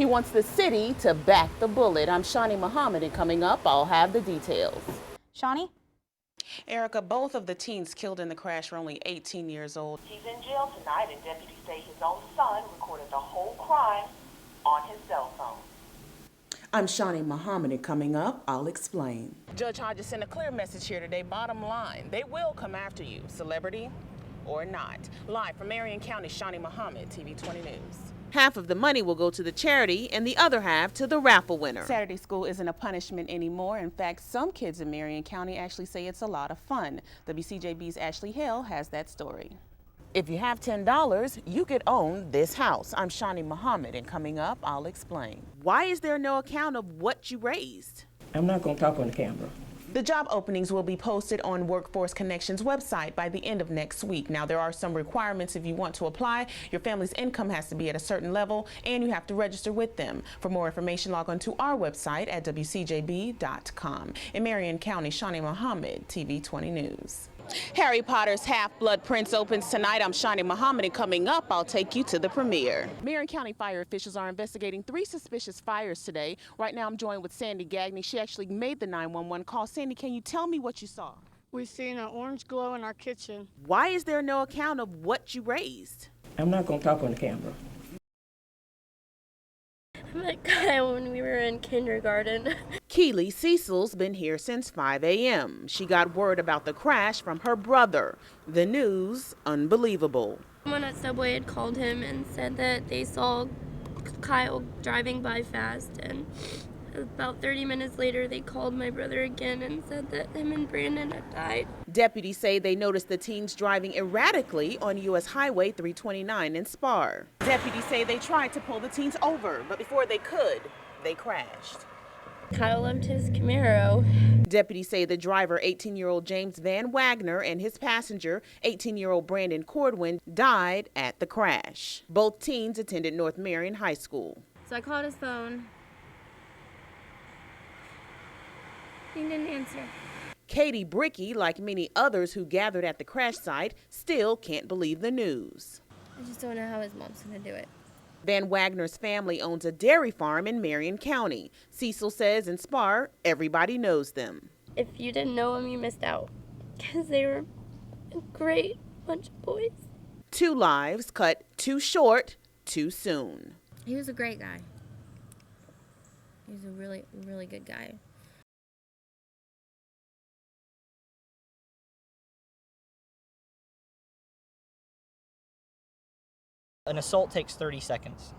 He wants the city to back the bullet. I'm Shani Muhammad, and coming up, I'll have the details. Shani? Erica, both of the teens killed in the crash were only 18 years old. He's in jail tonight, and deputies say his own son recorded the whole crime on his cell phone. I'm Shani Muhammad, and coming up, I'll explain. Judge Hodges sent a clear message here today. Bottom line, they will come after you, celebrity or not. Live from Marion County, Shani Muhammad, TV 20 News. Half of the money will go to the charity and the other half to the raffle winner. Saturday school isn't a punishment anymore. In fact, some kids in Marion County actually say it's a lot of fun. WCJB's Ashley Hale has that story. If you have $10, you could own this house. I'm Shani Muhammad, and coming up, I'll explain. Why is there no account of what you raised? I'm not going to talk on the camera. The job openings will be posted on Workforce Connections website by the end of next week. Now, there are some requirements if you want to apply. Your family's income has to be at a certain level, and you have to register with them. For more information, log on to our website at WCJB.com. In Marion County, Shani Muhammad, TV 20 News. Harry Potter's Half-Blood Prince opens tonight. I'm Shani Muhammad, and coming up, I'll take you to the premiere. Marion County fire officials are investigating 3 suspicious fires today. Right now, I'm joined with Sandy Gagney. She actually made the 911 call. Sandy, can you tell me what you saw? We've seen an orange glow in our kitchen. Why is there no account of what you raised? I'm not going to talk on the camera. I met Kyle when we were in kindergarten. Keely Cecil's been here since 5 a.m. She got word about the crash from her brother. The news, unbelievable. Someone at Subway had called him and said that they saw Kyle driving by fast, and about 30 minutes later they called my brother again and said that him and Brandon had died. Deputies say they noticed the teens driving erratically on U.S. Highway 329 in Spar. Deputies say they tried to pull the teens over, but before they could, they crashed. Kyle left his Camaro. Deputies say the driver, 18-year-old James Van Wagner, and his passenger, 18-year-old Brandon Cordwin, died at the crash. Both teens attended North Marion High School. So I called his phone. He didn't answer. Katie Bricky, like many others who gathered at the crash site, still can't believe the news. I just don't know how his mom's gonna do it. Van Wagner's family owns a dairy farm in Marion County. Cecil says in Spar, everybody knows them. If you didn't know him, you missed out, because they were a great bunch of boys. 2 lives cut too short, too soon. He was a great guy. He was a really, really good guy. An assault takes 30 seconds.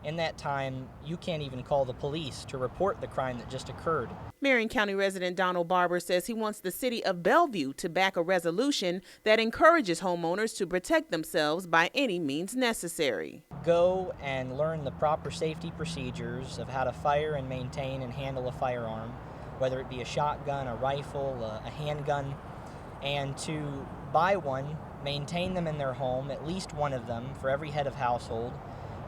In that time, you can't even call the police to report the crime that just occurred. Marion County resident Donald Barber says he wants the city of Bellevue to back a resolution that encourages homeowners to protect themselves by any means necessary. Go and learn the proper safety procedures of how to fire and maintain and handle a firearm, whether it be a shotgun, a rifle, a handgun, and to buy one, maintain them in their home, at least one of them for every head of household,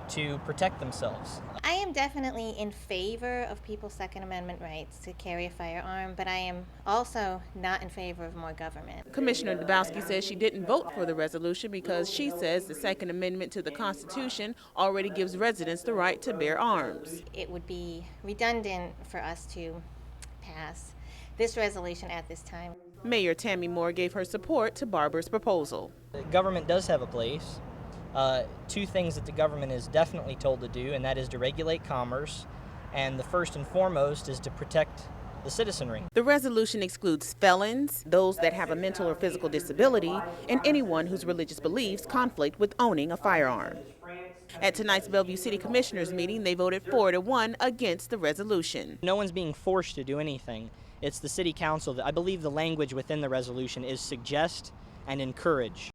to protect themselves. I am definitely in favor of people's Second Amendment rights to carry a firearm, but I am also not in favor of more government. Commissioner Dabowski says she didn't vote for the resolution because she says the Second Amendment to the Constitution already gives residents the right to bear arms. It would be redundant for us to pass this resolution at this time. Mayor Tammy Moore gave her support to Barber's proposal. The government does have a place. 2 things that the government is definitely told to do, and that is to regulate commerce, and the first and foremost is to protect the citizenry. The resolution excludes felons, those that have a mental or physical disability, and anyone whose religious beliefs conflict with owning a firearm. At tonight's Bellevue City Commissioners meeting, they voted 4-1 against the resolution. No one's being forced to do anything. It's the city council that I believe the language within the resolution is suggest and encourage.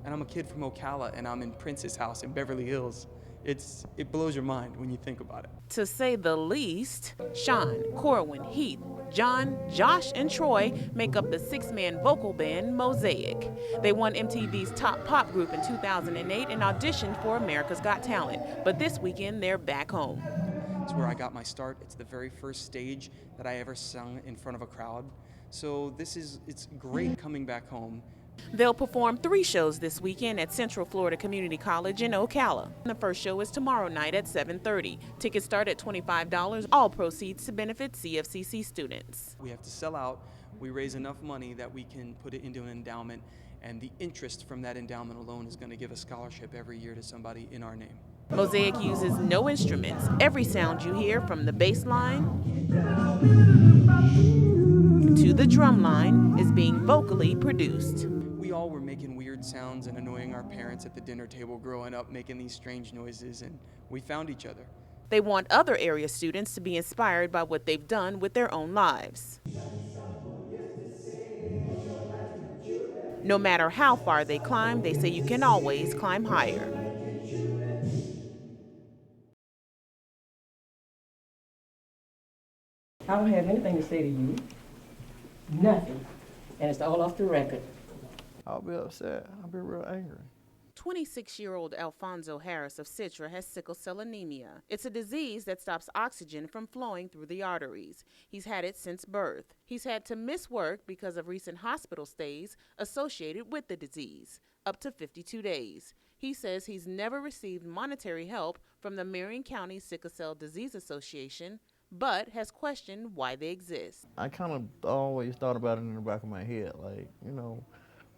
And I'm a kid from Ocala, and I'm in Prince's house in Beverly Hills. It blows your mind when you think about it. To say the least, Sean, Corwin, Heath, John, Josh, and Troy make up the 6-man vocal band Mosaic. They won MTV's Top Pop Group in 2008 and auditioned for America's Got Talent, but this weekend they're back home. It's where I got my start. It's the very first stage that I ever sung in front of a crowd. So it's great coming back home. They'll perform 3 shows this weekend at Central Florida Community College in Ocala. The first show is tomorrow night at 7:30. Tickets start at $25. All proceeds to benefit CFCC students. We have to sell out. We raise enough money that we can put it into an endowment, and the interest from that endowment alone is going to give a scholarship every year to somebody in our name. Mosaic uses no instruments. Every sound you hear, from the bass line to the drum line, is being vocally produced. We all were making weird sounds and annoying our parents at the dinner table growing up, making these strange noises, and we found each other. They want other area students to be inspired by what they've done with their own lives. No matter how far they climb, they say you can always climb higher. I don't have anything to say to you. Nothing. And it's all off the record. I'll be upset. I'll be real angry. 26-year-old Alfonso Harris of Citra has sickle cell anemia. It's a disease that stops oxygen from flowing through the arteries. He's had it since birth. He's had to miss work because of recent hospital stays associated with the disease, up to 52 days. He says he's never received monetary help from the Marion County Sickle Cell Disease Association, but has questioned why they exist. I kind of always thought about it in the back of my head, like, well,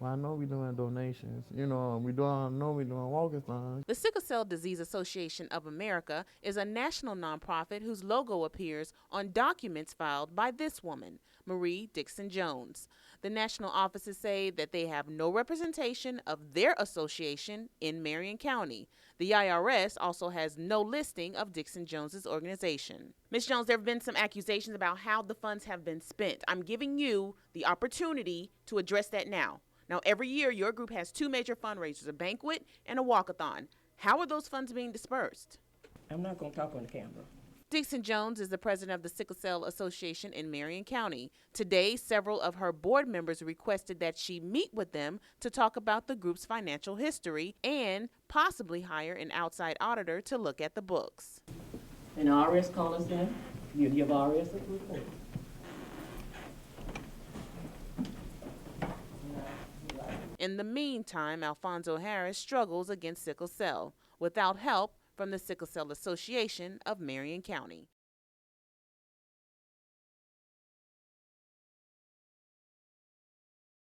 I know we're doing donations, I know we're doing walkathons. The Sickle Cell Disease Association of America is a national nonprofit whose logo appears on documents filed by this woman, Marie Dixon Jones. The national offices say that they have no representation of their association in Marion County. The IRS also has no listing of Dixon Jones's organization. Ms. Jones, there have been some accusations about how the funds have been spent. I'm giving you the opportunity to address that now. Now, every year, your group has 2 major fundraisers, a banquet and a walkathon. How are those funds being dispersed? I'm not going to talk on the camera. Dixon Jones is the president of the Sickle Cell Association in Marion County. Today, several of her board members requested that she meet with them to talk about the group's financial history and possibly hire an outside auditor to look at the books. And the IRS call us in. You give IRS a report. In the meantime, Alfonso Harris struggles against sickle cell without help from the Sickle Cell Association of Marion County.